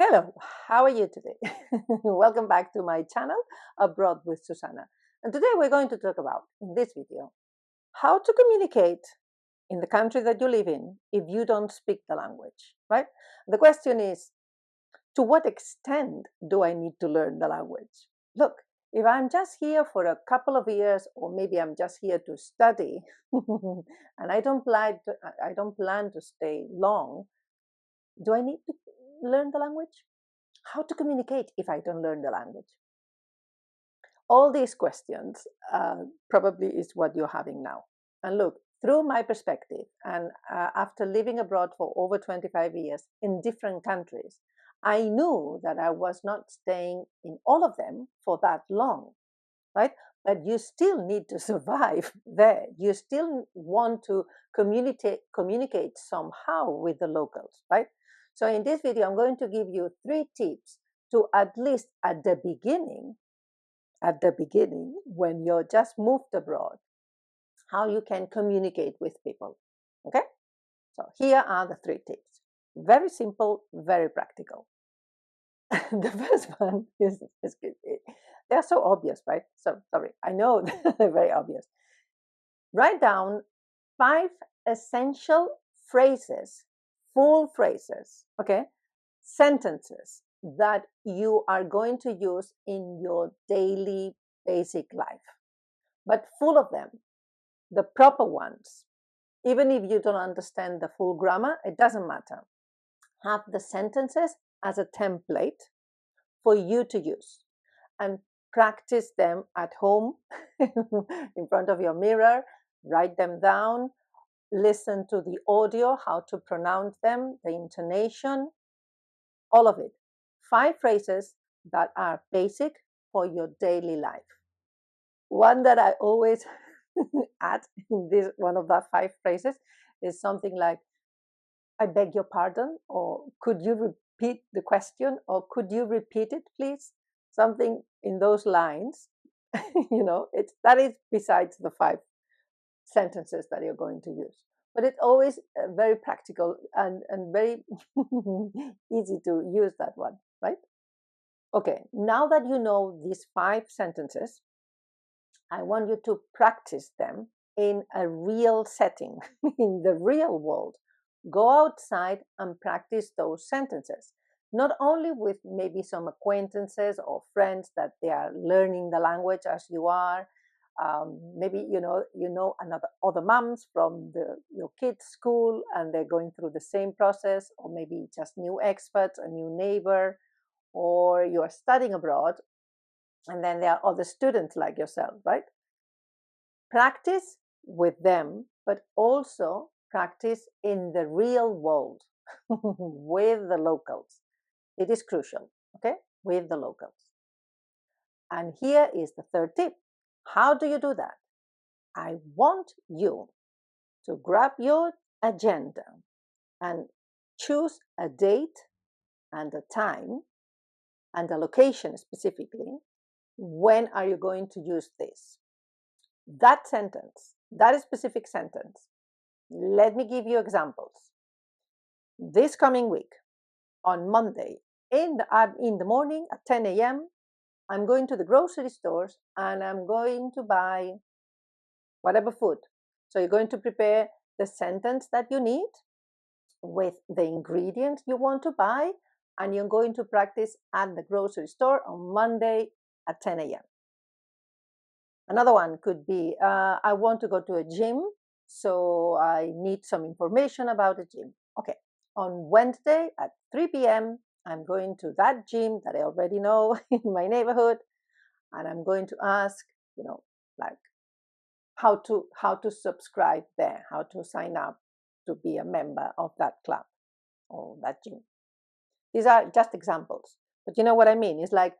Hello, how are you today? Welcome back to my channel, Abroad with Susanna. And today we're going to talk about, in this video, how to communicate in the country that you live in if you don't speak the language, right? The question is, to what extent do I need to learn the language? Look, if I'm just here for a couple of years, or maybe I'm just here to study, and I don't plan to stay long, do I need to learn the language? How to communicate if I don't learn the language? All these questions probably is what you're having now. And look, through my perspective, and after living abroad for over 25 years in different countries, I knew that I was not staying in all of them for that long, right? But you still need to survive there. You still want to communicate somehow with the locals, right? So in this video, I'm going to give you 3 tips to, at least at the beginning, when you're just moved abroad, how you can communicate with people. Okay? So here are the 3 tips. Very simple, very practical. The first one is they're so obvious, right? So sorry, I know they're very obvious. Write down 5 essential phrases, full phrases, okay? Sentences that you are going to use in your daily basic life, but full of them, the proper ones. Even if you don't understand the full grammar, it doesn't matter. Have the sentences as a template for you to use and practice them at home in front of your mirror. Write them down, listen to the audio, how to pronounce them, the intonation, all of it. 5 phrases that are basic for your daily life. One that I always add in this one of that 5 phrases is something like, I beg your pardon, or could you repeat the question, or could you repeat it, please? Something in those lines. That is besides the 5 sentences that you're going to use. But it's always very practical and very easy to use that one, right? Okay, now that you know these 5 sentences, I want you to practice them in a real setting, in the real world. Go outside and practice those sentences. Not only with maybe some acquaintances or friends that they are learning the language as you are. Maybe another other moms from your kids' school, and they're going through the same process, or maybe just new experts, a new neighbor, or you are studying abroad, and then there are other students like yourself, right? Practice with them, but also practice in the real world with the locals. It is crucial, okay? With the locals. And here is the 3rd tip. How do you do that? I want you to grab your agenda and choose a date and a time and a location specifically. When are you going to use this? That sentence, that specific sentence. Let me give you examples. This coming week, on Monday, in the morning at 10 a.m., I'm going to the grocery stores and I'm going to buy whatever food. So you're going to prepare the sentence that you need with the ingredients you want to buy, and you're going to practice at the grocery store on Monday at 10 a.m. Another one could be, I want to go to a gym, so I need some information about the gym. Okay, on Wednesday at 3 p.m., I'm going to that gym that I already know in my neighborhood, and I'm going to ask, like how to subscribe there, how to sign up to be a member of that club or that gym. These are just examples, but you know what I mean? It's like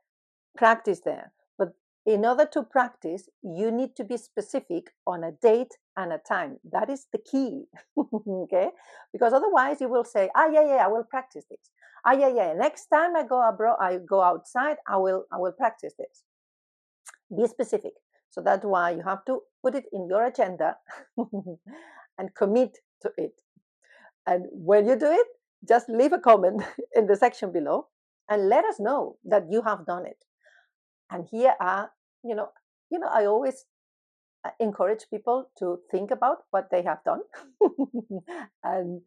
practice there. But in order to practice, you need to be specific on a date and a time. That is the key, okay? Because otherwise you will say, I will practice this. Next time I go abroad, I go outside, I will practice this. Be specific. So that's why you have to put it in your agenda and commit to it. And when you do it, just leave a comment in the section below and let us know that you have done it. And here are, you know, I always encourage people to think about what they have done and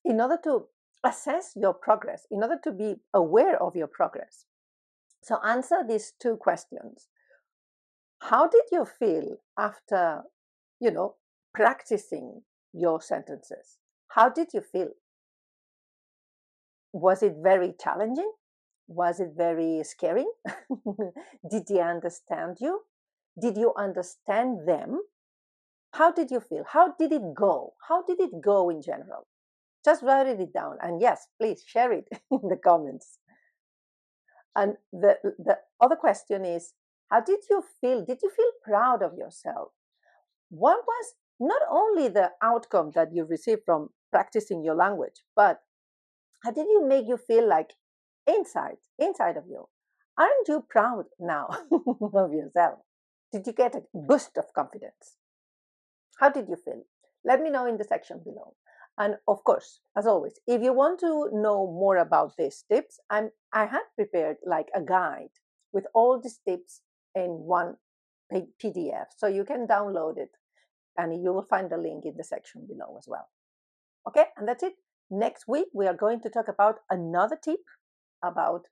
in order to assess your progress, in order to be aware of your progress. So answer these two questions. How did you feel after, practicing your sentences? How did you feel? Was it very challenging? Was it very scary? Did they understand you? Did you understand them? How did you feel? How did it go? How did it go in general? Just write it down. And yes, please share it in the comments. And the other question is, how did you feel? Did you feel proud of yourself? What was not only the outcome that you received from practicing your language, but how did you make you feel like inside of you? Aren't you proud now of yourself? Did you get a boost of confidence? How did you feel? Let me know in the section below. And of course, as always, if you want to know more about these tips, I had prepared like a guide with all these tips in one PDF. So you can download it and you will find the link in the section below as well. Okay, and that's it. Next week, we are going to talk about another tip about,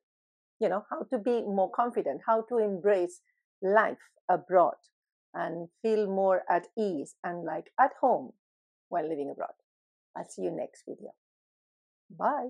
how to be more confident, how to embrace life abroad and feel more at ease and like at home while living abroad. I'll see you next video. Bye.